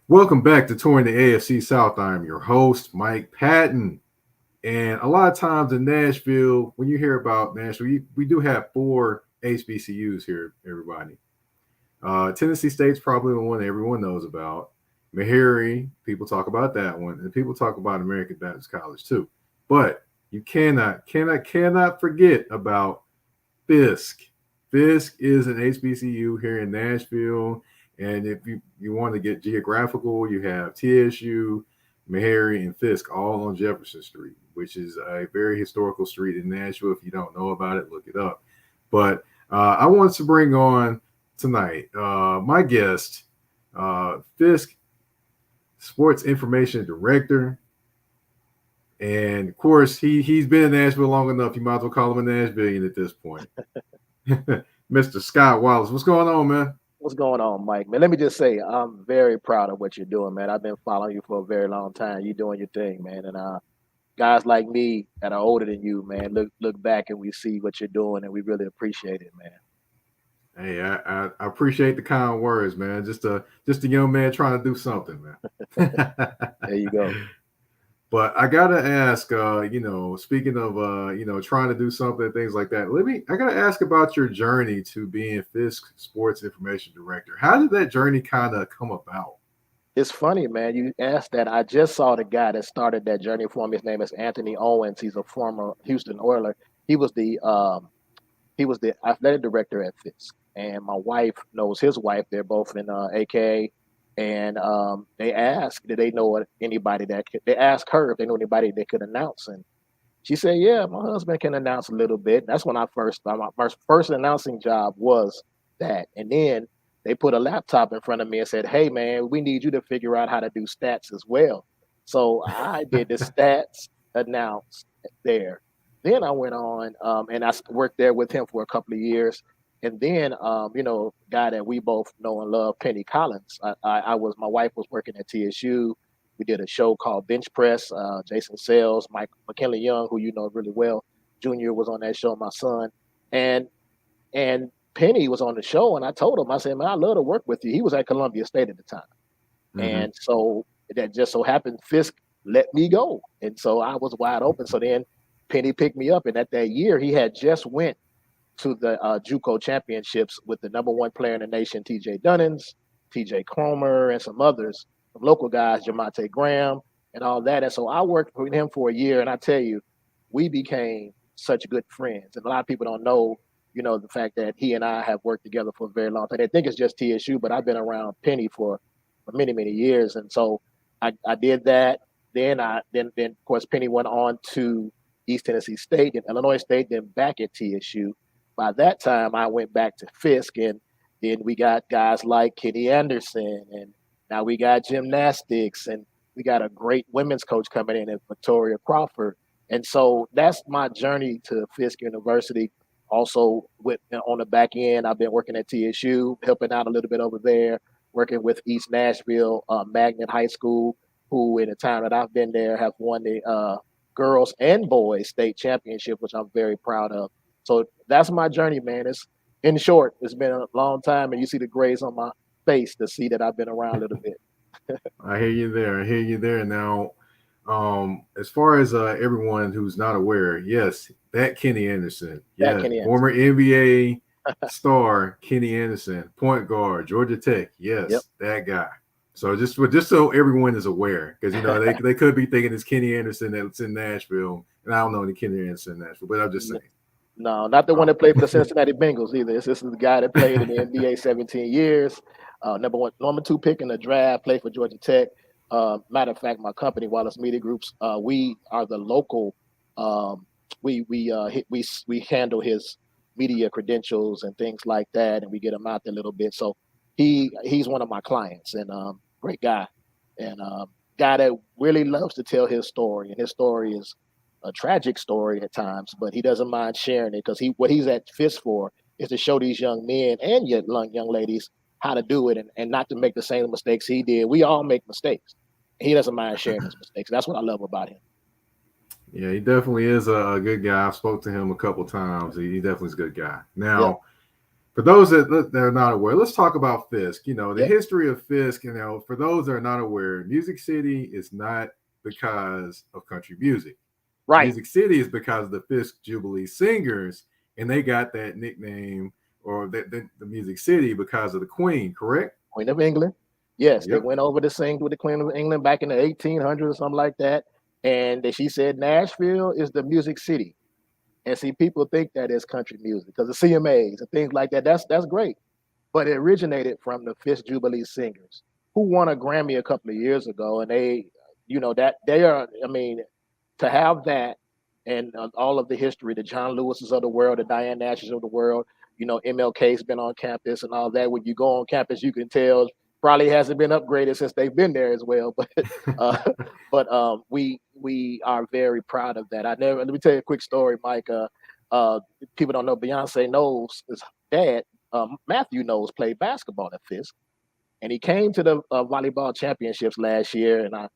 Welcome back to Touring the AFC South. I am your host, Mike Patton. And a lot of times in Nashville, when you hear about Nashville, we do have four HBCUs here, everybody. Tennessee State's probably the one that everyone knows about. Meharry, people talk about that one. And people talk about American Baptist College too. But you cannot forget about Fisk. Fisk is an HBCU here in Nashville. And if you want to get geographical, you have TSU, Meharry, and Fisk all on Jefferson Street, which is a very historical street in Nashville. If you don't know about it, look it up. But I wanted to bring on tonight my guest, Fisk, Sports Information Director. And of course, he's been in Nashville long enough. You might as well call him a Nashvilleian at this point. Mr. Scott Wallace. What's going on, man? What's going on, Mike? Man, let me just say I'm very proud of what you're doing, man. I've been following you for a very long time. You're doing your thing, man. And guys like me that are older than you, man, look back and we see what you're doing, and we really appreciate it, man. Hey, I appreciate the kind words, man. Just a young man trying to do something, man. There you go. But I gotta ask, speaking of trying to do something, things like that. I gotta ask about your journey to being Fisk Sports Information Director. How did that journey kind of come about? It's funny, man. You asked that. I just saw the guy that started that journey for me. His name is Anthony Owens. He's a former Houston Oiler. He was the he was the athletic director at Fisk, and my wife knows his wife. They're both in AKA, and they asked, did they know anybody that could? They asked her if they knew anybody that could announce, and she said, "Yeah, my husband can announce a little bit." That's when I first my first announcing job was that, and then they put a laptop in front of me and said, "Hey, man, we need you to figure out how to do stats as well." So I did the stats announce there. Then I went on and worked there with him for a couple of years. And then, guy that we both know and love, Penny Collins. My wife was working at TSU. We did a show called Bench Press. Jason Sales, Mike McKinley Young, who you know really well, Junior was on that show. My son, and and Penny was on the show, and I told him, I said, "Man, I love to work with you." He was at Columbia State at the time, Mm-hmm. and so that just so happened Fisk let me go, and so I was wide open. So then Penny picked me up, and at that year he had just went to the JUCO championships with the number one player in the nation, T.J. Dunnins, T.J. Cromer, and some others, some local guys, Jamonte Graham, and all that. And so I worked with him for a year, and I tell you, we became such good friends. And a lot of people don't know, the fact that he and I have worked together for a very long time. They think it's just TSU, but I've been around Penny for many, many years. And so I did that. Then of course Penny went on to East Tennessee State and Illinois State, then back at TSU. By that time, I went back to Fisk, and then we got guys like Kenny Anderson, and now we got gymnastics, and we got a great women's coach coming in, Victoria Crawford. And so that's my journey to Fisk University. Also, with on the back end, I've been working at TSU, helping out a little bit over there, working with East Nashville Magnet High School, who in the time that I've been there have won the girls and boys state championship, which I'm very proud of. So that's my journey, man. It's in short, it's been a long time, and you see the grays on my face to see that I've been around a little bit. I hear you there. I hear you there. Now, as far as everyone who's not aware, yes, that Kenny Anderson, That yeah, Kenny former Anderson. NBA star Kenny Anderson, point guard, Georgia Tech, Yep. yes, that guy. So just so everyone is aware, because they could be thinking it's Kenny Anderson that's in Nashville, and I don't know any Kenny Anderson in Nashville, but I'm just saying. No, not the one Um, that played for the Cincinnati Bengals either. This is the guy that played in the NBA 17 years. Number two pick in the draft, played for Georgia Tech. Matter of fact, my company, Wallace Media Groups, we are the local. Um, we handle his media credentials and things like that, and we get him out there a little bit. So he's one of my clients, and great guy, and guy that really loves to tell his story, and his story is a tragic story at times, but he doesn't mind sharing it because what he's at Fisk for is to show these young men and young ladies how to do it, and not to make the same mistakes he did. We all make mistakes. He doesn't mind sharing his mistakes. That's what I love about him. yeah, he definitely is a good guy. I've spoke to him a couple times. He definitely is a good guy. Yep. Now, For those that are not aware, let's talk about Fisk. You know, the Yeah, history of Fisk, you know, for those that are not aware, Music City is not because of country music. right. Music City is because of the Fisk Jubilee Singers, and they got that nickname or the Music City because of the Queen, correct? Queen of England. Yes, they Yep. went over to sing with the Queen of England back in the 1800s or something like that. And she said Nashville is the music city. And see, people think that is country music because the CMAs and things like that. That's great. But it originated from the Fisk Jubilee Singers, who won a Grammy a couple of years ago. And they, that they are, I mean, to have that and all of the history, the John Lewis's of the world, the Diane Nash's of the world, MLK's been on campus and all that. When you go on campus, you can tell probably hasn't been upgraded since they've been there as well. Uh, we are very proud of that. Let me tell you a quick story, Mike. People don't know Beyonce Knowles' his dad, Matthew Knowles, played basketball at Fisk, and he came to the volleyball championships last year, and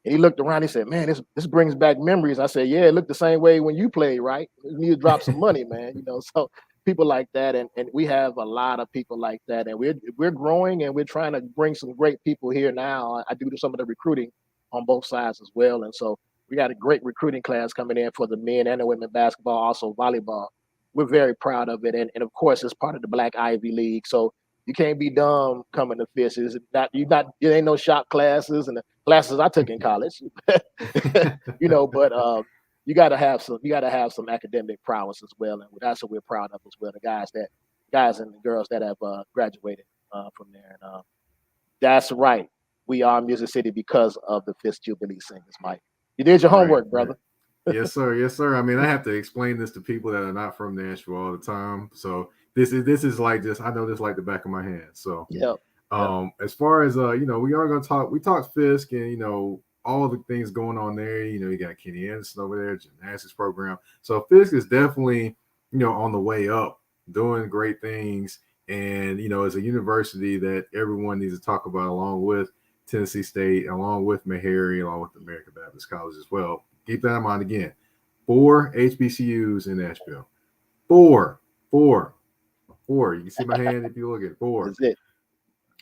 he looked around. He said, "Man, this brings back memories." I said, "Yeah, it looked the same way when you played, right? You need to drop some money, man." So people like that, and we have a lot of people like that, and we're growing, and we're trying to bring some great people here now. I do some of the recruiting on both sides as well, and so we got a great recruiting class coming in for the men and the women basketball, also volleyball. We're very proud of it, and of course, it's part of the Black Ivy League. So you can't be dumb coming to Fisk. It's not you not. It ain't no shop classes and the classes I took in college, But you got to have some academic prowess as well, and that's what we're proud of as well. The guys and the girls that have graduated from there, and that's right. We are Music City because of the Fisk Jubilee Singers, Mike. You did your Right, homework, right. brother. Yes, sir. Yes, sir. I mean, I have to explain this to people that are not from Nashville all the time. So this is like just I know this like the back of my hand. So Yep. Yep. as far as we are gonna talk we talked Fisk and all the things going on there. You got Kenny Anderson over there, gymnastics program. So Fisk is definitely, on the way up, doing great things. And as a university that everyone needs to talk about along with Tennessee State, along with Meharry, along with the American Baptist College as well. Keep that in mind again. 4 HBCUs in Nashville. Four. Four. Four. You can see my hand if you look at 4. That's it.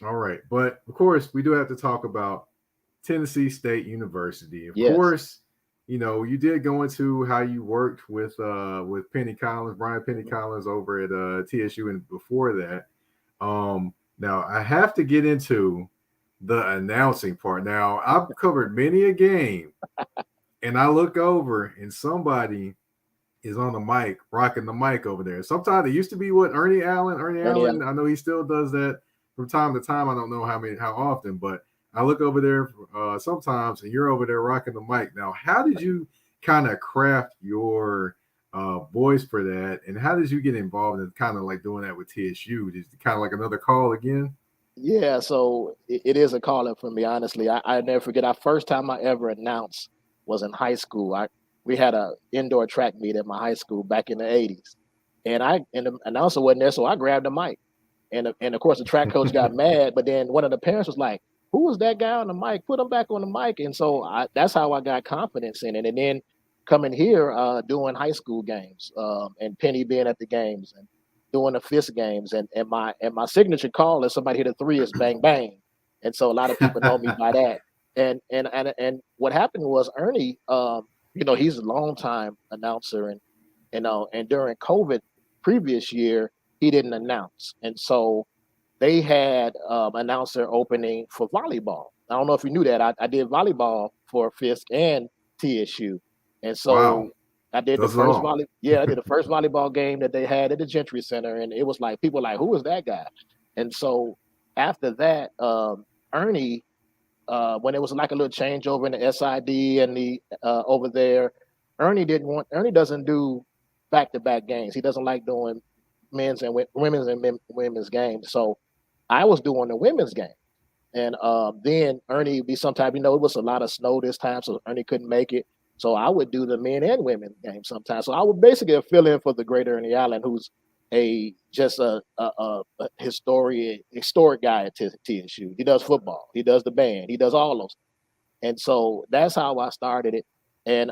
All right. But of course, we do have to talk about Tennessee State University. Of Yes. course, you did go into how you worked with Penny Collins, Brian Penny Collins over at TSU, and before that. Now I have to get into the announcing part. Now I've covered many a game, and I look over and somebody is on the mic, rocking the mic over there. Sometimes it used to be Ernie Allen. Ernie Allen, I know he still does that from time to time. I don't know how often, but I look over there sometimes, and you're over there rocking the mic. Now, how did you kind of craft your voice for that, and how did you get involved in kind of like doing that with TSU? Did it kind of like another call again? Yeah, so it is a calling for me, honestly. I never forget our first time I ever announced was in high school. We had a indoor track meet at my high school back in the 80s. And the announcer wasn't there, so I grabbed the mic. And of course the track coach got mad, but then one of the parents was like, "Who was that guy on the mic? Put him back on the mic." And so that's how I got confidence in it. And then coming here, doing high school games, and Penny being at the games and doing the Fisk games, and my signature call is somebody hit a three is bang bang, and so a lot of people know me by that. And what happened was Ernie, he's a long time announcer, and during COVID previous year he didn't announce, and so they had announcer opening for volleyball. I don't know if you knew that. I did volleyball for Fisk and TSU, and Wow, so I did the that's first all. I did the first volleyball game that they had at the Gentry Center, and it was like people were like, "Who is that guy?" And so after that, Ernie, when it was like a little changeover in the SID and the over there, Ernie doesn't do back to back games. He doesn't like doing women's games. So I was doing the women's game. And then Ernie would be sometimes, it was a lot of snow this time, so Ernie couldn't make it. So I would do the men and women game sometimes. So I would basically fill in for the great Ernie Allen, who's just a historic guy at TSU. He does football, he does the band, he does all those. And so that's how I started it. And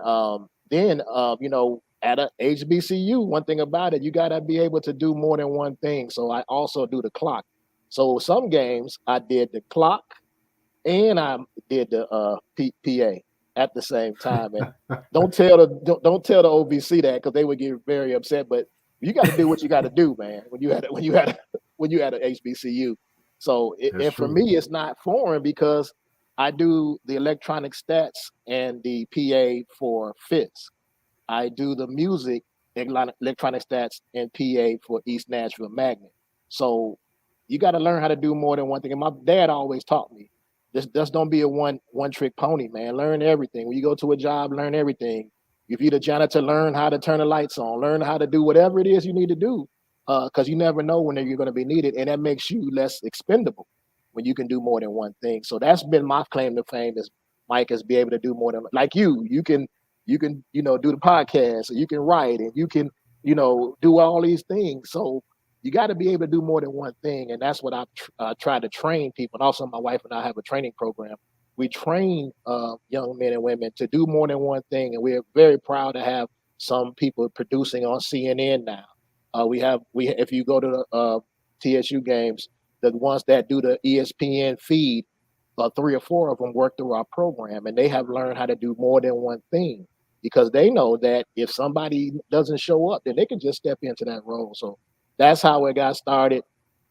then, at a HBCU, one thing about it, you got to be able to do more than one thing. So I also do the clock. So some games I did the clock and I did the PA at the same time. And don't tell the OVC that, because they would get very upset. But you got to do what you got to do, man. When you had an HBCU. So That's for true. me, it's not foreign because I do the electronic stats and the PA for Fisk. I do the music, electronic stats, and PA for East Nashville Magnet. So you got to learn how to do more than one thing. And my dad always taught me, just don't be a one trick pony, man. Learn everything. When you go to a job, learn everything. If you're the janitor, learn how to turn the lights on. Learn how to do whatever it is you need to do, because you never know when you're going to be needed, and that makes you less expendable when you can do more than one thing. So that's been my claim to fame, is Mike is be able to do more than, like you can do the podcast, or you can write, and you can do all these things. So you got to be able to do more than one thing, and that's what I try to train people. And also, my wife and I have a training program. We train young men and women to do more than one thing, and we're very proud to have some people producing on CNN now. If you go to the TSU games, the ones that do the ESPN feed, 3 or 4 of them work through our program, and they have learned how to do more than one thing, because they know that if somebody doesn't show up, then they can just step into that role. So that's how it got started.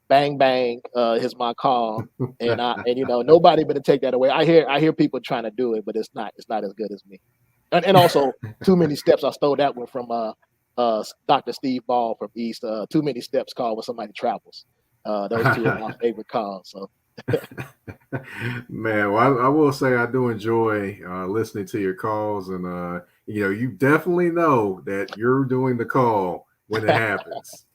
Bang bang is my call, and nobody better take that away. I hear people trying to do it, but it's not as good as me. And also, Too Many Steps. I stole that one from Dr. Steve Ball from East. Too Many Steps call when somebody travels. Those two are my favorite calls. So. Man, well, I will say I do enjoy listening to your calls, and you definitely know that you're doing the call when it happens.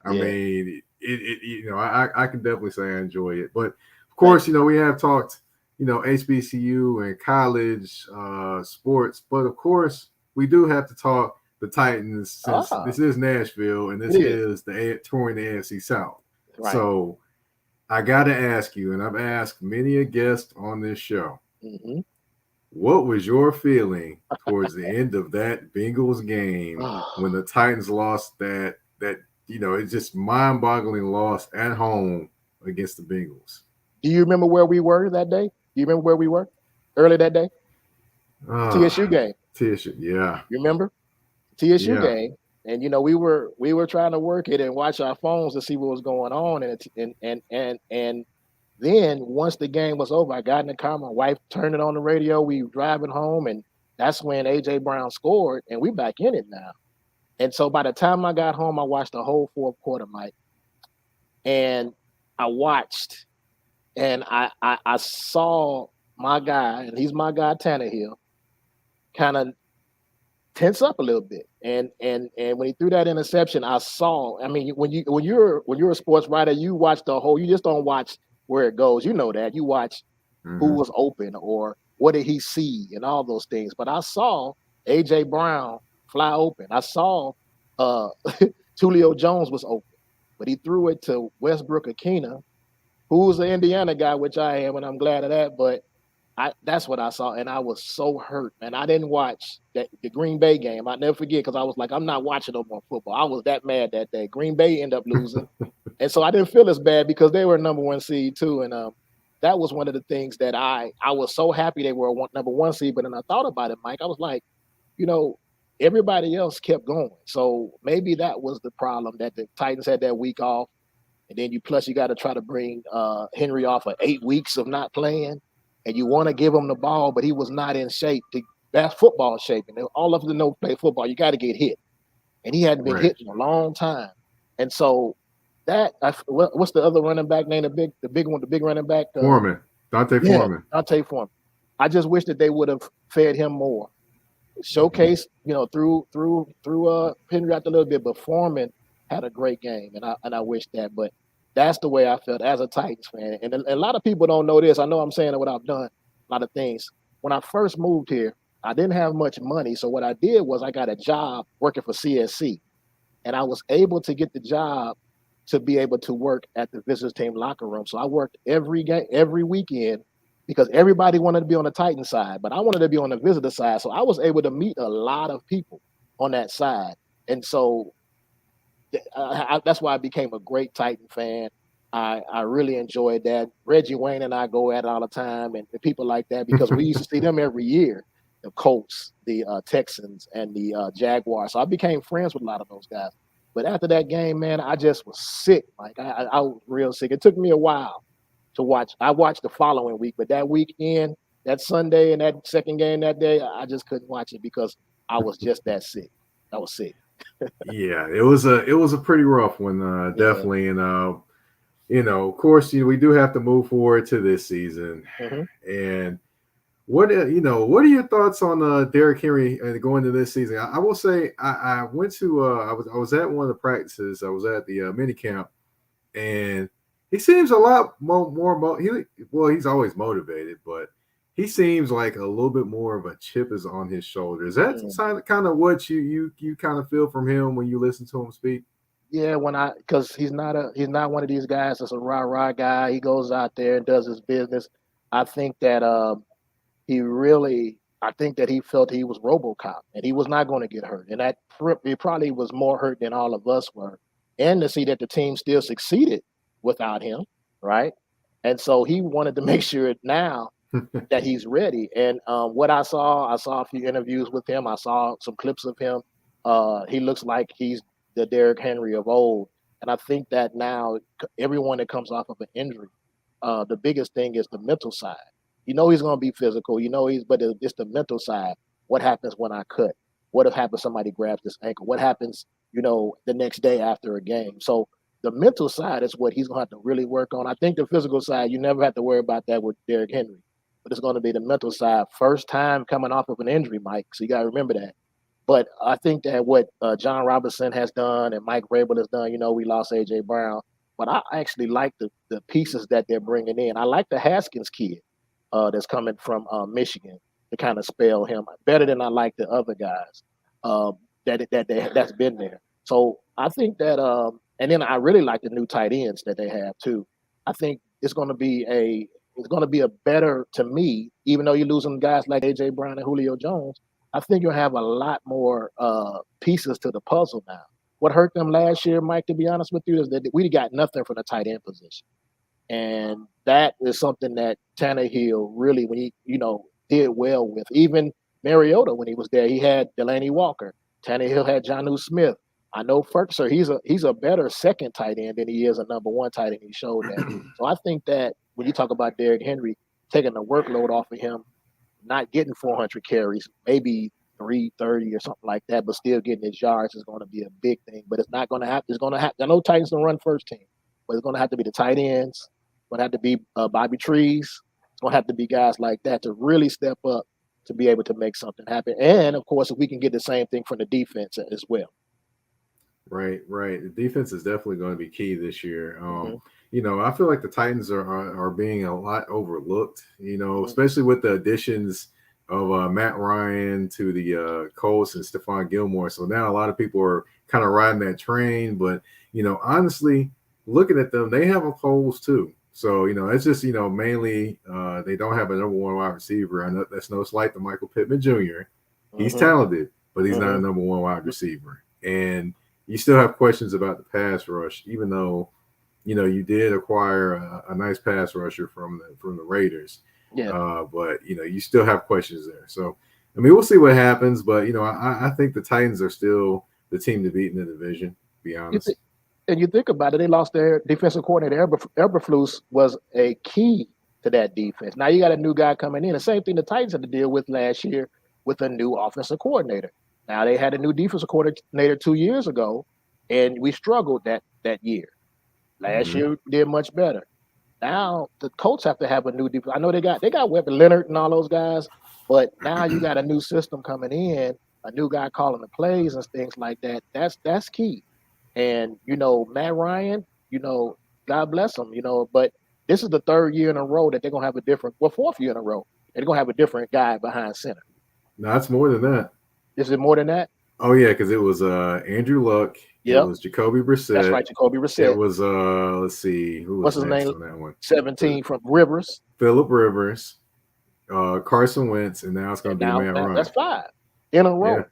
I mean, I can definitely say I enjoy it. But of course, we have talked, HBCU and college sports, but of course, we do have to talk the Titans, since this is Nashville and this is the touring the AFC South. Right. So I got to ask you, and I've asked many a guest on this show, what was your feeling towards the end of that Bengals game when the Titans lost that it's just mind-boggling loss at home against the Bengals? Do you remember where we were that day? Do you remember where we were early that day? TSU game. TSU, yeah. You remember? TSU game. And we were trying to work it and watch our phones to see what was going on, and then once the game was over, I got in the car. My wife turned it on the radio. We were driving home, and that's when AJ Brown scored, and we back in it now. And so by the time I got home, I watched the whole fourth quarter, Mike. And I watched, and I saw my guy, and he's my guy, Tannehill, kind of tense up a little bit. And when he threw that interception, I saw. I mean, when you're a sports writer, you watch the whole. You just don't watch where it goes. You know that. You watch who was open or what did he see and all those things. But I saw AJ Brown fly open. I saw Tulio Jones was open, but he threw it to Westbrook Akina, who's an Indiana guy, which I am, and I'm glad of that. But that's what I saw, and I was so hurt. And I didn't watch the Green Bay game. I'll never forget, because I was like, I'm not watching no more football. I was that mad that day. Green Bay ended up losing. And so I didn't feel as bad because they were number 1 seed too. And that was one of the things that I was so happy they were number 1 seed. But then I thought about it, Mike. I was like, everybody else kept going. So maybe that was the problem, that the Titans had that week off. And then you got to try to bring Henry off of 8 weeks of not playing. And you want to give him the ball, but he was not in shape. That's football shape. And all of them know play football. You got to get hit. And he hadn't been hit in a long time. And so what's the other running back name? The big running back? Foreman. Dante Foreman. Dante Foreman. I just wish that they would have fed him more. Showcase, through Henry out a little bit, but Foreman had a great game, and I wish that. But that's the way I felt as a Titans fan. And a lot of people don't know this. I know I'm saying what I've done, a lot of things. When I first moved here, I didn't have much money. So what I did was I got a job working for CSC. And I was able to get the job to be able to work at the visitors team locker room. So I worked every weekend, because everybody wanted to be on the Titan side, but I wanted to be on the visitor side. So I was able to meet a lot of people. on that side. And so that's why I became a great Titan fan. I really enjoyed that. Reggie Wayne and I go at it all the time, and people like that, because we used to see them every year. The Colts, the Texans, and the Jaguars. So I became friends with a lot of those guys. But after that game, man, I just was sick. Like I was real sick. It took me a while to watch. I watched the following week, but that weekend, that Sunday, and that second game that day, I just couldn't watch it because I was just that sick. I was sick. Yeah, it was a pretty rough one, definitely, and of course, we do have to move forward to this season. Mm-hmm. And what are your thoughts on Derrick Henry going to this season? I will say I went to I was at one of the practices. I was at the mini camp, and he seems a lot more he's always motivated, but he seems like a little bit more of a chip is on his shoulder. Is that kind of what you kind of feel from him when you listen to him speak? Yeah, because he's not one of these guys that's a rah guy. He goes out there and does his business. I think that I think that he felt he was RoboCop and he was not going to get hurt, and that he probably was more hurt than all of us were. And to see that the team still succeeded without him, right? And so he wanted to make sure now that he's ready. And what I saw a few interviews with him. I saw some clips of him. He looks like he's the Derrick Henry of old. And I think that now everyone that comes off of an injury, the biggest thing is the mental side. He's going to be physical. But it's the mental side. What happens when I cut? What if happens somebody grabs this ankle? What happens, the next day after a game? So the mental side is what he's going to have to really work on. I think the physical side, you never have to worry about that with Derrick Henry. But it's going to be the mental side. First time coming off of an injury, Mike. So you got to remember that. But I think that what John Robinson has done and Mike Vrabel has done, we lost A.J. Brown. But I actually like the pieces that they're bringing in. I like the Haskins kid that's coming from Michigan to kind of spell him better than I like the other guys that's been there. So I think that, and then I really like the new tight ends that they have too. I think it's going to be a better, to me, even though you're losing guys like A.J. Brown and Julio Jones. I think you'll have a lot more pieces to the puzzle now. What hurt them last year, Mike, to be honest with you, is that we got nothing from the tight end position. And that is something that Tannehill really, when he, did well with. Even Mariota, when he was there, he had Delaney Walker. Tannehill had Jonnu Smith. I know Ferguson, he's a better second tight end than he is a number one tight end. He showed that. So I think that when you talk about Derrick Henry, taking the workload off of him, not getting 400 carries, maybe 330 or something like that, but still getting his yards is going to be a big thing. But it's not going to have. It's going to have. I know Titans don't run first team, but it's going to have to be the tight ends. It's going to have to be Bobby Trees. It's going to have to be guys like that to really step up to be able to make something happen. And of course, if we can get the same thing from the defense as well. Right. The defense is definitely going to be key this year. I feel like the Titans are being a lot overlooked, especially with the additions of Matt Ryan to the Colts and Stephon Gilmore. So now a lot of people are kind of riding that train. But, honestly, looking at them, they have holes too. So, it's just, mainly they don't have a number one wide receiver. I know that's no slight to Michael Pittman Jr. He's talented, but he's not a number one wide receiver. And you still have questions about the pass rush, even though, you did acquire a nice pass rusher from the Raiders. Yeah. But, you still have questions there. So, I mean, we'll see what happens. But, I think the Titans are still the team to beat in the division, to be honest. And you think about it, they lost their defensive coordinator. Eberflus was a key to that defense. Now you got a new guy coming in. The same thing the Titans had to deal with last year with a new offensive coordinator. Now they had a new defensive coordinator 2 years ago, and we struggled that year. Last year we did much better. Now the Colts have to have a new defense. I know they got Weapon Leonard and all those guys, but now you got a new system coming in, a new guy calling the plays and things like that. That's key. And Matt Ryan, God bless him, but this is the third year in a row that they're gonna have fourth year in a row, they're gonna have a different guy behind center. No, it's more than that. Is it more than that? Oh yeah, because it was Andrew Luck. Yep. It was Jacoby Brissett. That's right, Jacoby Brissett. It was let's see, who was what's his next name? On that one? 17 from Rivers. Phillip Rivers, Carson Wentz, and now it's going to be Matt Ryan. That's 5 in a row.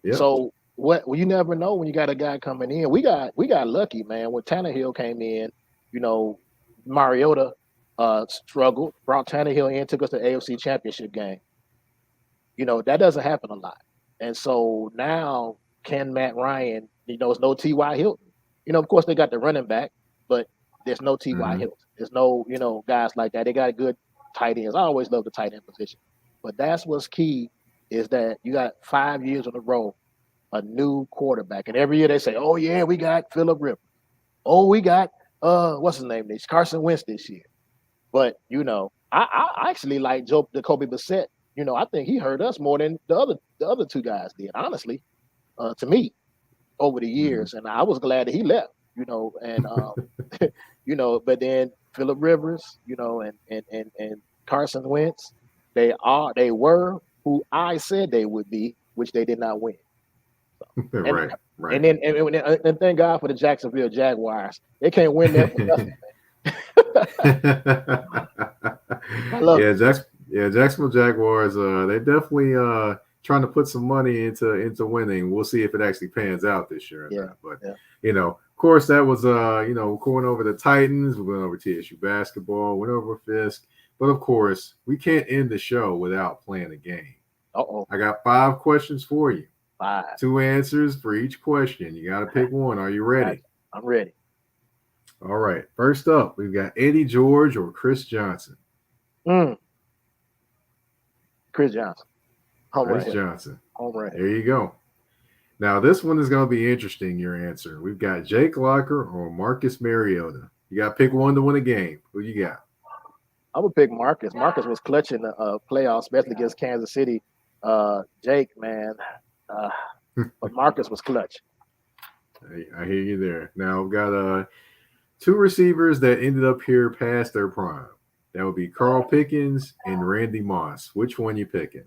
Yeah. So well, you never know when you got a guy coming in. We got lucky, man. When Tannehill came in, you know, Mariota struggled, brought Tannehill in, took us to the AFC Championship game. You know, that doesn't happen a lot. And so now can Matt Ryan, it's no T.Y. Hilton. Of course they got the running back, but there's no T.Y. Mm-hmm. Hilton. There's no, guys like that. They got good tight ends. I always love the tight end position. But that's what's key is that you got 5 years in a row, a new quarterback. And every year they say, oh yeah, we got Phillip Rivers. Oh, we got what's his name? Carson Wentz this year. But I actually like Jacoby Brissett. I think he hurt us more than the other two guys did, honestly, to me, over the years. And I was glad that he left, and but then Phillip Rivers, and Carson Wentz, they were who I said they would be, which they did not win. So, right. And thank God for the Jacksonville Jaguars. They can't win that for nothing. Jacksonville Jaguars. They definitely trying to put some money into winning. We'll see if it actually pans out this year. But of course, that was going over the Titans. We went over TSU basketball. Went over Fisk. But of course, we can't end the show without playing a game. I got 5 questions for you. 5. 2 answers for each question. You got to pick one. Are you ready? I'm ready. All right. First up, we've got Eddie George or Chris Johnson. Chris Johnson. Chris Johnson. Home run. There you go. Now, this one is going to be interesting, your answer. We've got Jake Locker or Marcus Mariota. You got to pick one to win a game. Who you got? I would pick Marcus. Marcus was clutching the playoffs, especially against Kansas City. Jake, man. But Marcus was clutch. I hear you there. Now, we've got 2 receivers that ended up here past their prime. That would be Carl Pickens and Randy Moss. Which one you picking?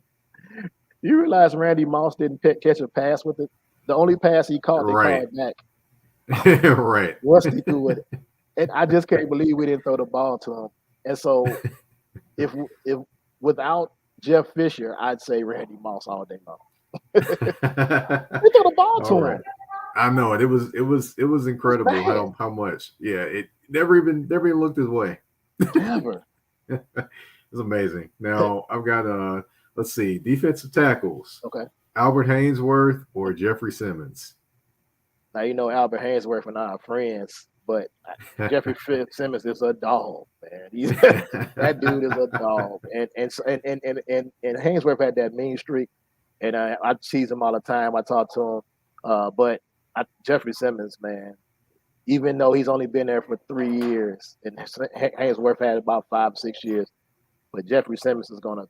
You realize Randy Moss didn't catch a pass with it? The only pass he caught, they called back. Right. Rusty threw with it. And I just can't believe we didn't throw the ball to him. And so if without Jeff Fisher, I'd say Randy Moss all day long. We threw the ball to him. I know it. It was incredible how much. Yeah, it never even looked his way. Never. It's amazing. Now I've got let's see, defensive tackles. Okay. Albert Haynesworth or Jeffrey Simmons. Now Albert Haynesworth and I are friends, but Jeffrey Simmons is a dog, man. That dude is a dog, and Haynesworth had that mean streak, and I tease him all the time. I talk to him, but Jeffrey Simmons, man, even though he's only been there for 3 years, and Haynesworth had about 5 or 6 years, but Jeffrey Simmons is gonna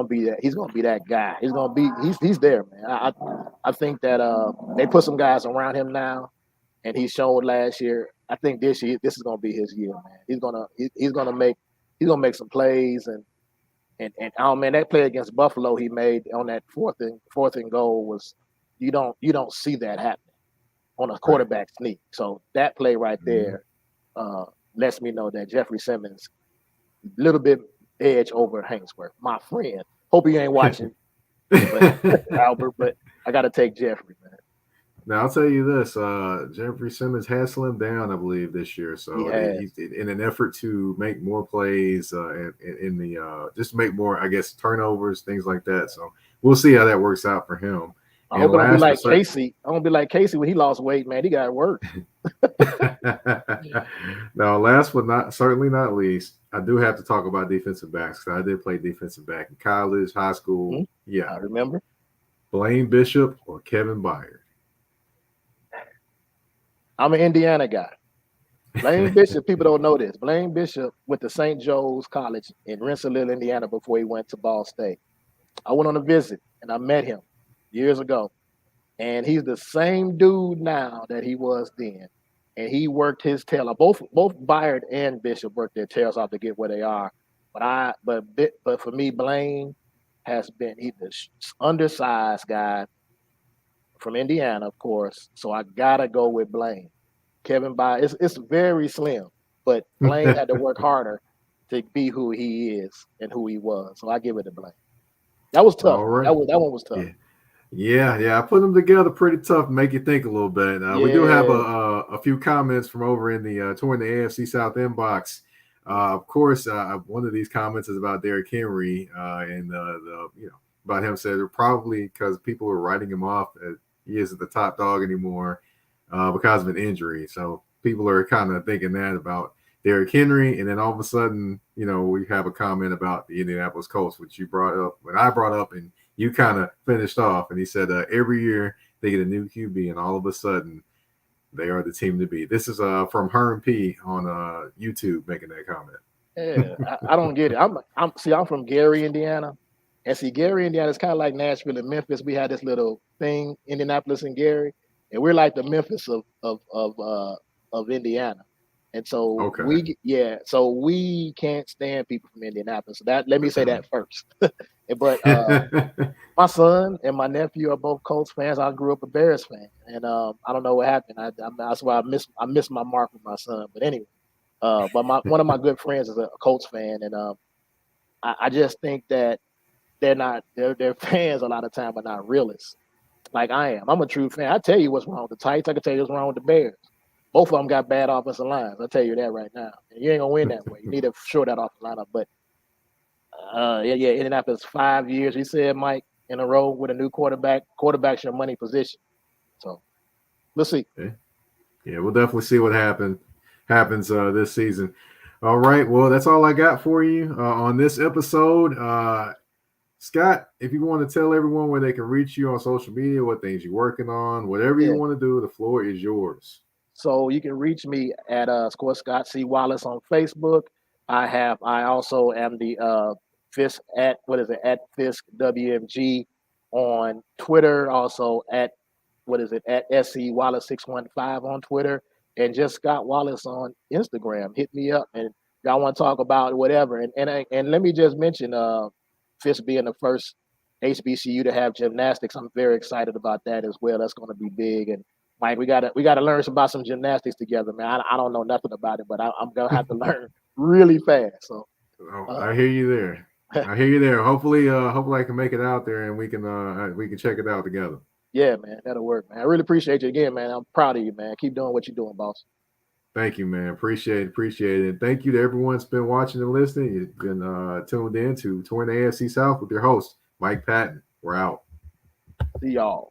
be that. He's gonna be that guy. He's there, man. I think that they put some guys around him now, and he showed last year. I think this year this is gonna be his year, man. He's gonna make some plays and oh man, that play against Buffalo he made on that fourth and goal was you don't see that happening on a quarterback sneak. So that play right there lets me know that Jeffrey Simmons a little bit edge over Haynesworth. My friend. Hope you ain't watching, Albert, but I got to take Jeffrey, man. Now, I'll tell you this. Jeffrey Simmons has slimmed down, I believe, this year. So he's in an effort to make more plays in the just make more, I guess, turnovers, things like that. So we'll see how that works out for him. I hope it don't be like Casey. I don't be like Casey when he lost weight, man. He got work. Now, last but certainly not least, I do have to talk about defensive backs because I did play defensive back in college, high school. Mm-hmm. Yeah, I remember. Blaine Bishop or Kevin Byard? I'm an Indiana guy. Blaine Bishop, people don't know this. Blaine Bishop went to St. Joe's College in Rensselaer, Indiana before he went to Ball State. I went on a visit and I met him years ago. And he's the same dude now that he was then. And he worked his tail off. Both Byard and Bishop worked their tails off to get where they are. But for me, Blaine has been he's the undersized guy from Indiana, of course. So I gotta go with Blaine. Kevin Byard, it's very slim, but Blaine had to work harder to be who he is and who he was. So I give it to Blaine. That was tough. Right. That one was tough. Yeah. Yeah. I put them together pretty tough, make you think a little bit. We do have Yeah. a few comments from over in the touring the AFC South inbox. Of course, one of these comments is about Derrick Henry and the about him said probably because people are writing him off as he isn't the top dog anymore because of an injury. So people are kind of thinking that about Derrick Henry, and then all of a sudden, we have a comment about the Indianapolis Colts, which you brought up when I brought up, and you kind of finished off. And he said every year they get a new QB, and all of a sudden they are the team to beat. This is from Herm P on YouTube making that comment. Yeah, I don't get it. I'm from Gary, Indiana, and see Gary, Indiana is kind of like Nashville and Memphis. We had this little thing, Indianapolis and Gary, and we're like the Memphis of Indiana. And so Okay. so we can't stand people from Indianapolis. So that let me say that first. But my son and my nephew are both Colts fans. I grew up a Bears fan, and I don't know what happened. That's why I missed my mark with my son. But anyway. But one of my good friends is a Colts fan, and I just think that they're fans a lot of time, but not realists like I am. I'm a true fan. I tell you what's wrong with the Titans. I can tell you what's wrong with the Bears. Both of them got bad offensive lines. I'll tell you that right now. And you ain't gonna win that way. You need to shore that off the lineup. But Indianapolis 5 years. We said Mike in a row with a new quarterback. Quarterback's your money position. So we'll see. Yeah, we'll definitely see what happens this season. All right. Well, that's all I got for you on this episode. Scott, if you want to tell everyone where they can reach you on social media, what things you're working on, whatever you want to do, the floor is yours. So you can reach me at Scott C. Wallace on Facebook. I also am the Fisk at Fisk WMG on Twitter. Also at SC Wallace 615 on Twitter, and just Scott Wallace on Instagram. Hit me up, and y'all want to talk about whatever. And let me just mention Fisk being the first HBCU to have gymnastics. I'm very excited about that as well. That's going to be big. And Mike, we gotta learn about some gymnastics together, man. I don't know nothing about it, but I'm gonna have to learn really fast. So I hear you there. I hear you there. Hopefully I can make it out there and we can check it out together. Yeah, man, that'll work, man. I really appreciate you again, man. I'm proud of you, man. Keep doing what you're doing, boss. Thank you, man. Appreciate it. And thank you to everyone that's been watching and listening. You've been tuned in to Touring the AFC South with your host, Mike Patton. We're out. See y'all.